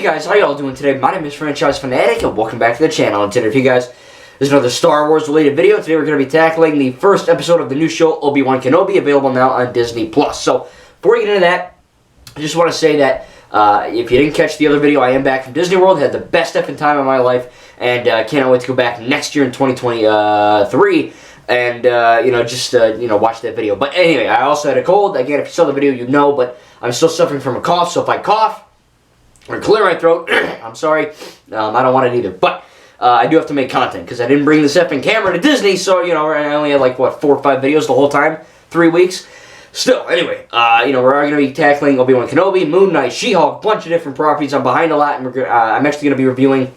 guys, how y'all doing today? My name is Franchise Fanatic and welcome back to the channel. And today for you guys, there's another Star Wars related video. Today we're going to be tackling the first episode of the new show, Obi-Wan Kenobi, available now on Disney+. So, before we get into that, I just want to say that if you didn't catch the other video, I am back from Disney World. Had the best effing time of my life, and cannot wait to go back next year in 2023 and watch that video. But anyway, I also had a cold. Again, if you saw the video, you know, but I'm still suffering from a cough, so if I cough or clear my throat, I'm sorry. I don't want it either. But I do have to make content because I didn't bring this effing camera to Disney, so, you know, I only had like, what, 4 or 5 videos the whole time? 3 weeks? Still, anyway, we're going to be tackling Obi-Wan Kenobi, Moon Knight, She-Hulk, a bunch of different properties. I'm behind a lot, and I'm actually going to be reviewing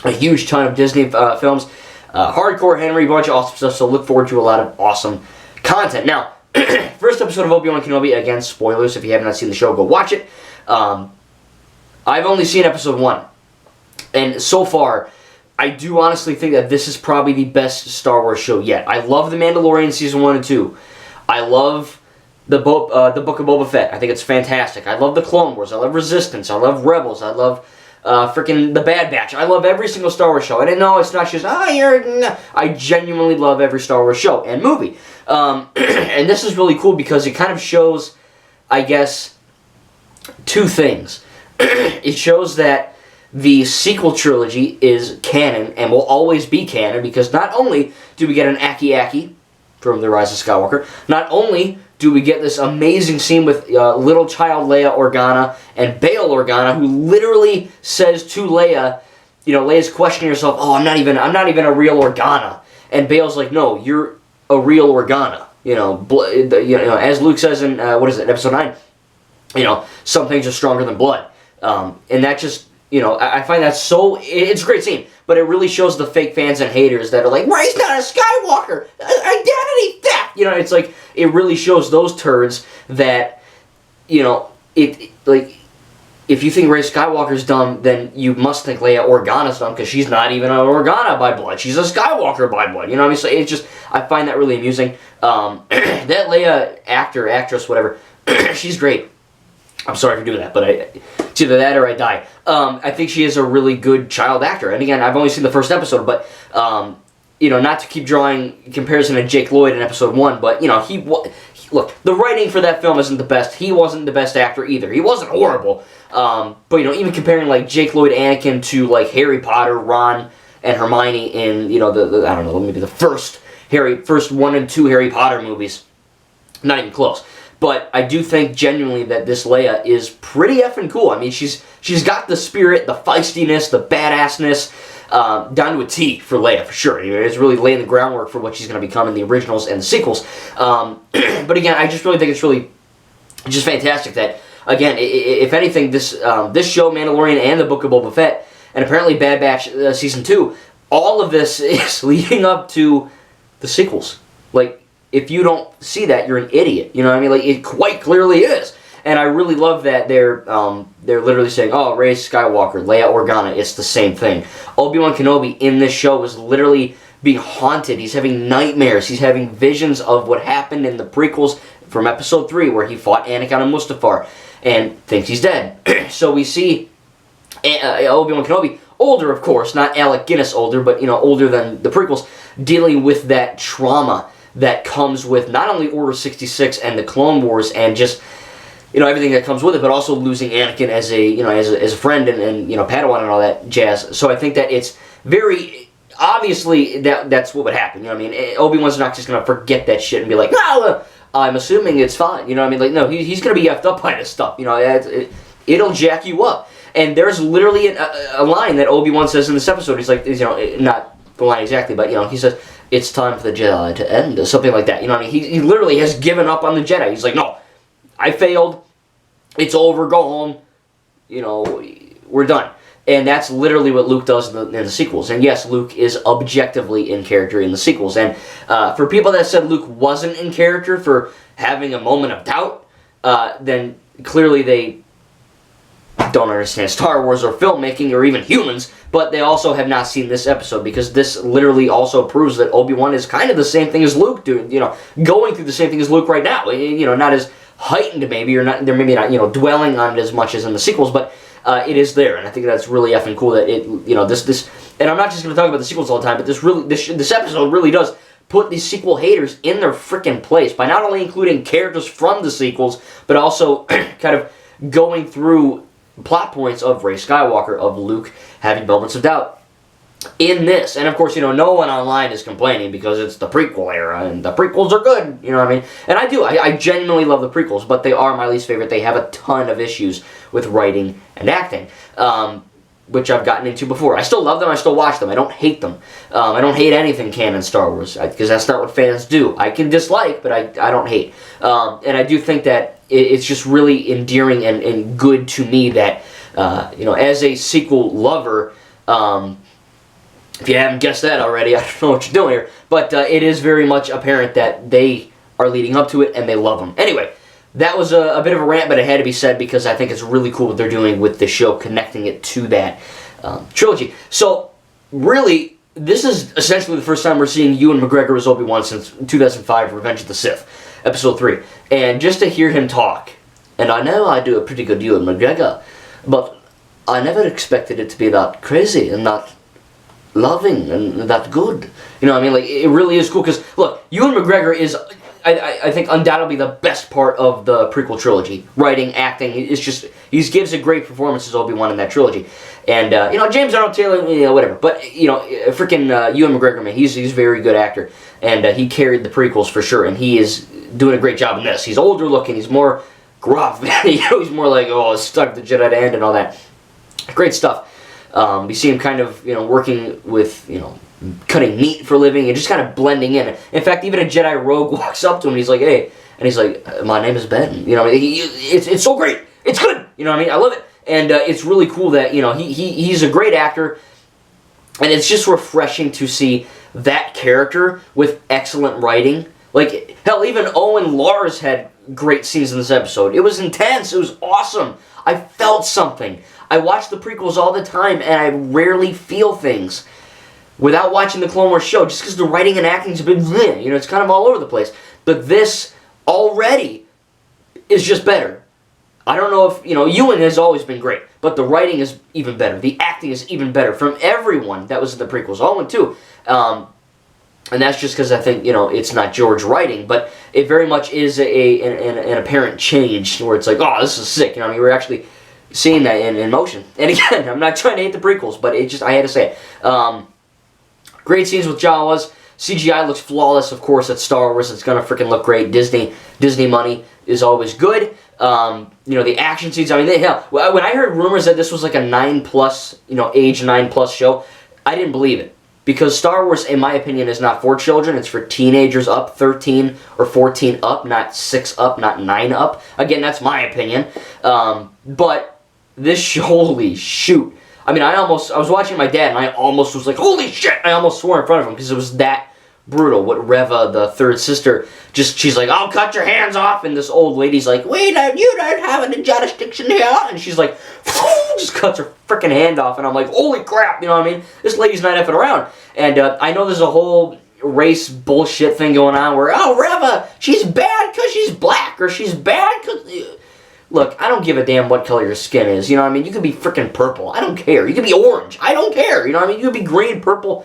a huge ton of Disney films. Hardcore Henry, bunch of awesome stuff, so look forward to a lot of awesome content. Now, first episode of Obi-Wan Kenobi, again, spoilers, if you have not seen the show, go watch it. I've only seen episode 1, and so far, I do honestly think that this is probably the best Star Wars show yet. I love The Mandalorian Season 1 and 2. I love the Book of Boba Fett. I think it's fantastic. I love the Clone Wars. I love Resistance. I love Rebels. I love freaking The Bad Batch. I love every single Star Wars show. And no, it's not just, I genuinely love every Star Wars show and movie. And this is really cool because it kind of shows, I guess, 2 things. It shows that the sequel trilogy is canon and will always be canon because not only do we get an Aki from The Rise of Skywalker, not only do we get this amazing scene with little child Leia Organa and Bail Organa, who literally says to Leia, you know, Leia's questioning herself, "Oh, I'm not even a real Organa," and Bail's like, "No, you're a real Organa." You know, as Luke says in Episode 9, you know, some things are stronger than blood. And that just, you know, I find that so, it's a great scene, but it really shows the fake fans and haters that are like, Rey's not a Skywalker, identity theft! You know, it's like, it really shows those turds that, you know, like, if you think Rey Skywalker's dumb, then you must think Leia Organa's dumb, because she's not even an Organa by blood, she's a Skywalker by blood, you know what I mean? So it's just, I find that really amusing. That Leia actress, whatever, she's great. I'm sorry for doing that, but it's either that or I die. I think she is a really good child actor. And again, I've only seen the first episode, but, you know, not to keep drawing comparison to Jake Lloyd in episode 1, but, you know, look, the writing for that film isn't the best. He wasn't the best actor either. He wasn't horrible. But, you know, even comparing, like, Jake Lloyd Anakin to, like, Harry Potter, Ron, and Hermione in, you know, I don't know, maybe the first 1 and 2 Harry Potter movies. Not even close. But I do think genuinely that this Leia is pretty effing cool. I mean, she's got the spirit, the feistiness, the badassness, down to a T for Leia, for sure. It's really laying the groundwork for what she's going to become in the originals and the sequels. But again, I just really think it's really just fantastic that, again, if anything, this show, Mandalorian and the Book of Boba Fett, and apparently Bad Batch Season 2, all of this is leading up to the sequels. Like, if you don't see that, you're an idiot. You know what I mean? Like, it quite clearly is. And I really love that they're literally saying, "Oh, Rey Skywalker, Leia Organa, it's the same thing." Obi-Wan Kenobi in this show is literally being haunted. He's having nightmares. He's having visions of what happened in the prequels from Episode 3, where he fought Anakin and Mustafar and thinks he's dead. So we see Obi-Wan Kenobi, older, of course, not Alec Guinness older, but, you know, older than the prequels, dealing with that trauma that comes with not only Order 66 and the Clone Wars and just, you know, everything that comes with it, but also losing Anakin as a, you know, as a friend and you know, Padawan and all that jazz. So I think that it's very, obviously, that's what would happen, you know what I mean? Obi-Wan's not just going to forget that shit and be like, "No, I'm assuming it's fine," you know what I mean? Like, no, he's going to be effed up by this stuff, you know, it'll jack you up. And there's literally a line that Obi-Wan says in this episode. He's like, you know, not the line exactly, but, you know, he says, "It's time for the Jedi to end," or something like that. You know what I mean? He literally has given up on the Jedi. He's like, "No, I failed. It's over. Go home. You know, we're done." And that's literally what Luke does in the sequels. And yes, Luke is objectively in character in the sequels. And for people that said Luke wasn't in character for having a moment of doubt, then clearly they don't understand Star Wars or filmmaking or even humans, but they also have not seen this episode, because this literally also proves that Obi-Wan is kind of the same thing as Luke, doing, you know, going through the same thing as Luke right now. You know, not as heightened maybe, or not, they're maybe not, you know, dwelling on it as much as in the sequels, but it is there, and I think that's really effing cool that it, this, and I'm not just going to talk about the sequels all the time, but this episode really does put these sequel haters in their freaking place by not only including characters from the sequels, but also kind of going through plot points of Rey Skywalker, of Luke having moments of doubt in this. And of course, no one online is complaining because it's the prequel era, and the prequels are good, you know what I mean? And I genuinely love the prequels, but they are my least favorite. They have a ton of issues with writing and acting, which I've gotten into before. I still love them, I still watch them, I don't hate them. I don't hate anything canon Star Wars, because that's not what fans do. I can dislike, but I don't hate. And I do think that it's just really endearing and good to me that, as a sequel lover, if you haven't guessed that already, I don't know what you're doing here. But it is very much apparent that they are leading up to it and they love them. Anyway, that was a bit of a rant, but it had to be said because I think it's really cool what they're doing with the show, connecting it to that trilogy. So, really, this is essentially the first time we're seeing Ewan McGregor as Obi-Wan since 2005, Revenge of the Sith, Episode 3. And just to hear him talk, and I know I do a pretty good Ewan McGregor, but I never expected it to be that crazy and that loving and that good. You know what I mean? Like, it really is cool because, look, Ewan McGregor is, I think, undoubtedly the best part of the prequel trilogy. Writing, acting, it's just, he gives a great performance as Obi-Wan in that trilogy. And, James Arnold Taylor, whatever. But, freaking Ewan McGregor, man, he's a very good actor. And he carried the prequels for sure. And he is doing a great job in this. He's older looking, he's more gruff. He's more like, stuck the Jedi to end and all that. Great stuff. We see him kind of, working with, cutting meat for a living and just kind of blending in. In fact, even a Jedi rogue walks up to him and he's like, hey, and he's like, my name is Ben. It's so great. It's good. You know what I mean? I love it. And it's really cool that, he's a great actor. And it's just refreshing to see that character with excellent writing. Like, hell, even Owen Lars had great scenes in this episode. It was intense. It was awesome. I felt something. I watch the prequels all the time, and I rarely feel things without watching the Clone Wars show, just because the writing and acting's a bit, it's kind of all over the place. But this already is just better. I don't know if, Ewan has always been great, but the writing is even better. The acting is even better from everyone that was in the prequels, Owen too. And that's just because I think, it's not George writing, but it very much is an apparent change where it's like, oh, this is sick. We're actually seeing that in motion. And again, I'm not trying to hate the prequels, but I had to say it. Great scenes with Jawas. CGI looks flawless, of course. It's Star Wars. It's going to freaking look great. Disney money is always good. The action scenes. When I heard rumors that this was like a 9+, age 9+ show, I didn't believe it. Because Star Wars, in my opinion, is not for children. It's for teenagers up, 13 or 14 up, not 6 up, not 9 up. Again, that's my opinion. But this, holy shoot. I was watching my dad, and I almost was like, holy shit! I almost swore in front of him, because it was that brutal. What Reva, the third sister, she's like, I'll cut your hands off, and this old lady's like, wait, you don't have any jurisdiction here, and she's like, just cuts her freaking hand off, and I'm like, holy crap, This lady's not effing around. And I know there's a whole race bullshit thing going on where, Reva, she's bad because she's black, or she's bad because... Look, I don't give a damn what color your skin is, You could be freaking purple, I don't care. You could be orange, I don't care, You could be green, purple,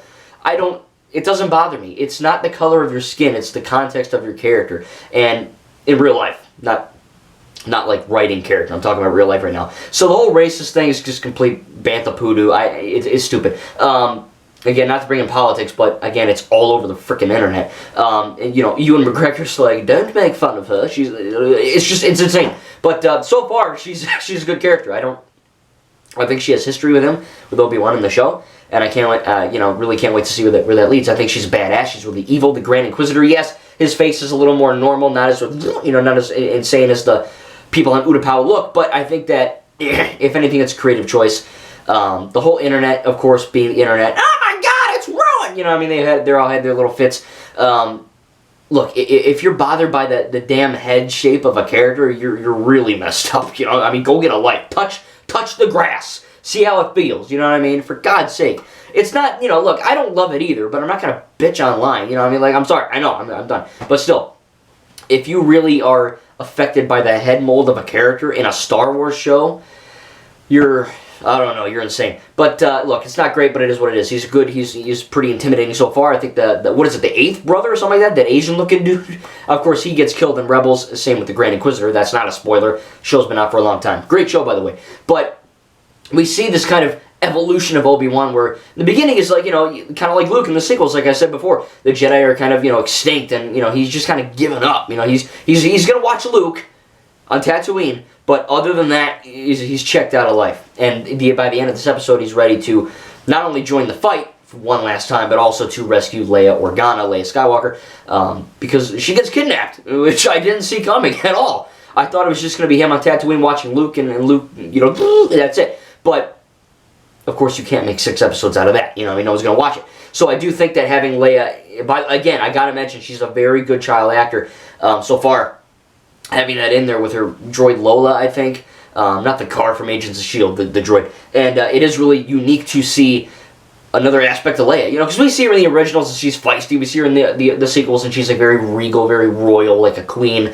it doesn't bother me. It's not the color of your skin, it's the context of your character. And in real life, not like writing character, I'm talking about real life right now. So the whole racist thing is just complete bantha poodoo. It's stupid. Again, not to bring in politics, but again, it's all over the freaking internet. And Ewan McGregor's like, don't make fun of her. It's insane. But so far, she's a good character. I think she has history with him, with Obi-Wan in the show, and I can't wait, really can't wait to see where that leads. I think she's badass. She's really evil. The Grand Inquisitor, yes, his face is a little more normal, not as insane as the people on Utapau look. But I think that if anything, it's a creative choice. The whole internet, of course, being the internet. Oh my God, it's ruined. They all had their little fits. Look, if you're bothered by the damn head shape of a character, you're really messed up. Go get a life. Touch the grass. See how it feels. For God's sake. It's not, look, I don't love it either, but I'm not gonna bitch online. I'm sorry. I know, I'm done. But still, if you really are affected by the head mold of a character in a Star Wars show, I don't know, you're insane. But look, it's not great, but it is what it is. He's good. He's pretty intimidating so far. I think the what is it, the 8th brother or something like that? That Asian-looking dude. Of course, he gets killed in Rebels. Same with the Grand Inquisitor. That's not a spoiler. Show's been out for a long time. Great show, by the way. But we see this kind of evolution of Obi-Wan, where the beginning is like, kind of like Luke in the sequels, like I said before. The Jedi are kind of, extinct, and, he's just kind of given up. He's going to watch Luke on Tatooine, but other than that, he's checked out of life. And by the end of this episode, he's ready to not only join the fight for one last time, but also to rescue Leia Skywalker, because she gets kidnapped, which I didn't see coming at all. I thought it was just going to be him on Tatooine watching Luke, and Luke, that's it. But of course, you can't make 6 episodes out of that. No one's going to watch it. So I do think that having Leia, again, I got to mention, she's a very good child actor so far. Having that in there with her droid Lola, I think. Not the car from Agents of S.H.I.E.L.D., the droid. And it is really unique to see another aspect of Leia. Because we see her in the originals and she's feisty. We see her in the sequels and she's like very regal, very royal, like a queen,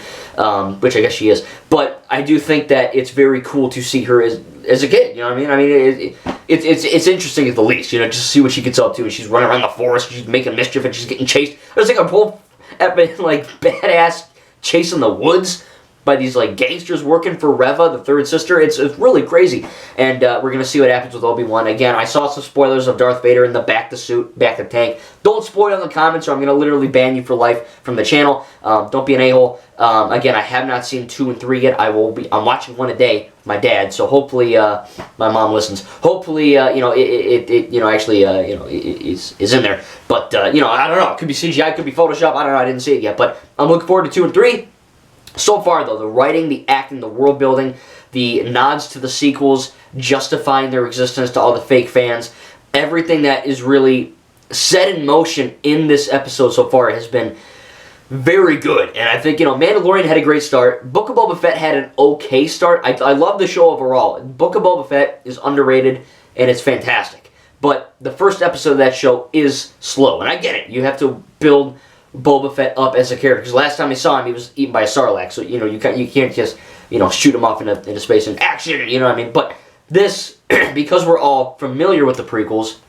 which I guess she is. But I do think that it's very cool to see her as a kid. You know what I mean? It's interesting at the least. Just to see what she gets up to. And she's running around the forest, she's making mischief, and she's getting chased. There's like a whole like badass chase in the woods by these like gangsters working for Reva, the third sister. It's really crazy. And we're going to see what happens with Obi-Wan. Again, I saw some spoilers of Darth Vader in the back the tank. Don't spoil in the comments or I'm going to literally ban you for life from the channel. Don't be an a-hole. Again, I have not seen 2 and 3 yet. I'm watching 1 a day with my dad, so hopefully my mom listens. Hopefully, is in there. But, I don't know. It could be CGI, it could be Photoshop. I don't know. I didn't see it yet. But I'm looking forward to 2 and 3. So far, though, the writing, the acting, the world building, the nods to the sequels, justifying their existence to all the fake fans, everything that is really set in motion in this episode so far has been very good. And I think, Mandalorian had a great start. Book of Boba Fett had an okay start. I love the show overall. Book of Boba Fett is underrated, and it's fantastic. But the first episode of that show is slow. And I get it. You have to build Boba Fett up as a character, because last time we saw him, he was eaten by a Sarlacc, so you can't just shoot him off into space and action, you know what I mean? But this, because we're all familiar with the prequels,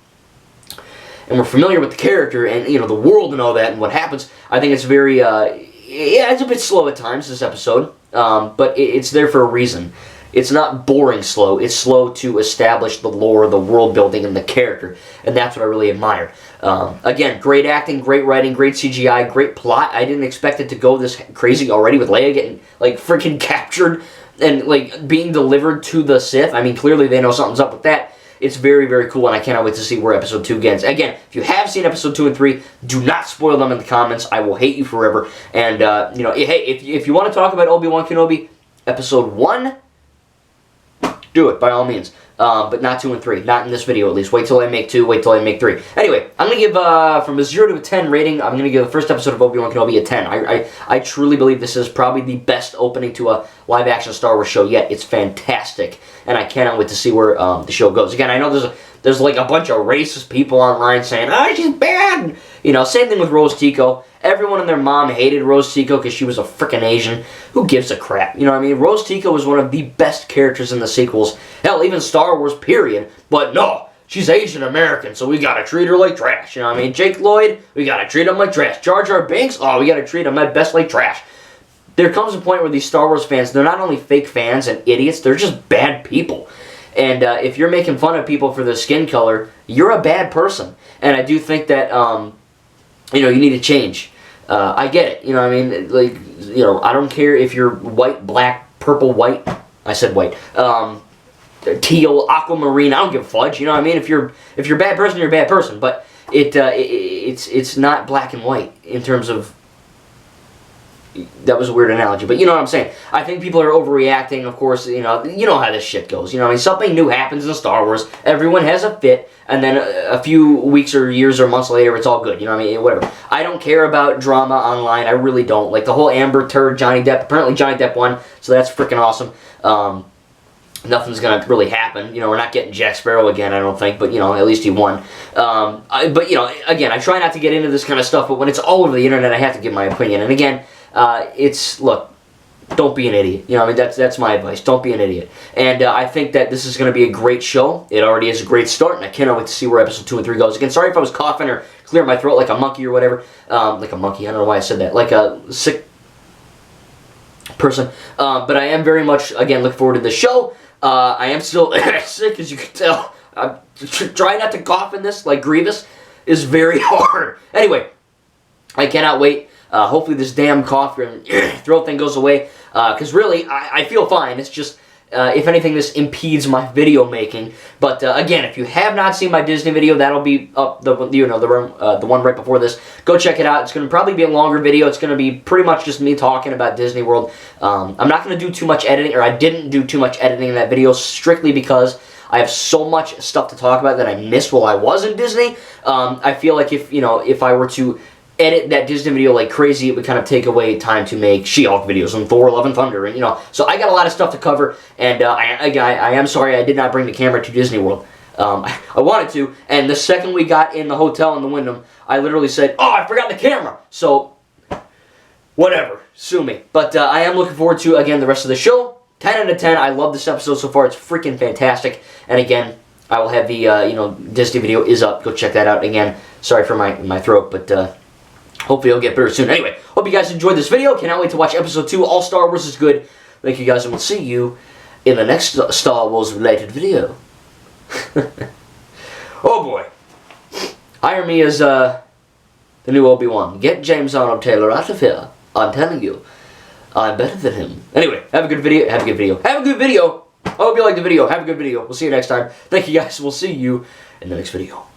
and we're familiar with the character and the world and all that and what happens, I think it's very it's a bit slow at times, this episode, but it's there for a reason. It's not boring slow. It's slow to establish the lore, the world building, and the character. And that's what I really admire. Again, great acting, great writing, great CGI, great plot. I didn't expect it to go this crazy already with Leia getting, like, freaking captured and, like, being delivered to the Sith. I mean, clearly they know something's up with that. It's very, very cool, and I cannot wait to see where Episode 2 gets. Again, if you have seen Episode 2 and 3, do not spoil them in the comments. I will hate you forever. And, hey, if you want to talk about Obi-Wan Kenobi, Episode 1... do it, by all means. But not 2 and 3. Not in this video, at least. Wait till I make 2. Wait till I make 3. Anyway, I'm going to give, from a 0 to a 10 rating, I'm going to give the first episode of Obi-Wan Kenobi a 10. I truly believe this is probably the best opening to a live-action Star Wars show yet. It's fantastic. And I cannot wait to see where the show goes. Again, I know there's like a bunch of racist people online saying, oh, she's bad. Same thing with Rose Tico. Everyone and their mom hated Rose Tico because she was a frickin' Asian. Who gives a crap? You know what I mean? Rose Tico was one of the best characters in the sequels. Hell, even Star Wars, period. But no, she's Asian American, so we gotta treat her like trash. You know what I mean? Jake Lloyd, we gotta treat him like trash. Jar Jar Binks, oh, we gotta treat him at best like trash. There comes a point where these Star Wars fans, they're not only fake fans and idiots, they're just bad people. And if you're making fun of people for their skin color, you're a bad person. And I do think that, you need to change. I get it. You know what I mean? Like, I don't care if you're white, black, purple, white. I said white. Teal, aquamarine. I don't give a fudge. You know what I mean? If you're a bad person, you're a bad person. But it's not black and white in terms of. That was a weird analogy, but you know what I'm saying. I think people are overreacting. Of course, you know how this shit goes. You know what I mean? Something new happens in Star Wars. Everyone has a fit, and then a few weeks or years or months later, it's all good. You know what I mean? Whatever. I don't care about drama online. I really don't. Like the whole Amber Turd, Johnny Depp. Apparently, Johnny Depp won, so that's freaking awesome. Nothing's gonna really happen. We're not getting Jack Sparrow again, I don't think. But at least he won. But again, I try not to get into this kind of stuff. But when it's all over the internet, I have to give my opinion. And again. Look, don't be an idiot. You know, I mean, that's my advice. Don't be an idiot. And I think that this is going to be a great show. It already is a great start, and I cannot wait to see where episode 2 and 3 goes. Again, sorry if I was coughing or clearing my throat like a monkey or whatever. Like a monkey, I don't know why I said that. Like a sick person. But I am very much, again, looking forward to the show. I am still sick, as you can tell. I'm trying not to cough in this, like Grievous, is very hard. Anyway, I cannot wait. Hopefully this damn cough and throat thing goes away. Because really, I feel fine. It's just, if anything, this impedes my video making. But again, if you have not seen my Disney video, that'll be up the one right before this. Go check it out. It's going to probably be a longer video. It's going to be pretty much just me talking about Disney World. I'm not going to do too much editing, or I didn't do too much editing in that video, strictly because I have so much stuff to talk about that I missed while I was in Disney. I feel like if I were to edit that Disney video like crazy, it would kind of take away time to make She-Hulk videos and Thor: Love and Thunder, and so I got a lot of stuff to cover, and I am sorry I did not bring the camera to Disney World. I wanted to, and the second we got in the hotel in the Wyndham, I literally said, "Oh, I forgot the camera." So, whatever, sue me. But I am looking forward to, again, the rest of the show. 10 out of 10. I love this episode so far. It's freaking fantastic. And again, I will have the Disney video is up. Go check that out. Again, sorry for my throat, but hopefully it'll get better soon. Anyway, hope you guys enjoyed this video. Cannot wait to watch episode 2. All Star Wars is good. Thank you guys, and we'll see you in the next Star Wars related video. Oh boy. Hire me as the new Obi-Wan. Get James Arnold Taylor out of here. I'm telling you. I'm better than him. Anyway, have a good video. Have a good video. Have a good video. I hope you liked the video. Have a good video. We'll see you next time. Thank you guys. We'll see you in the next video.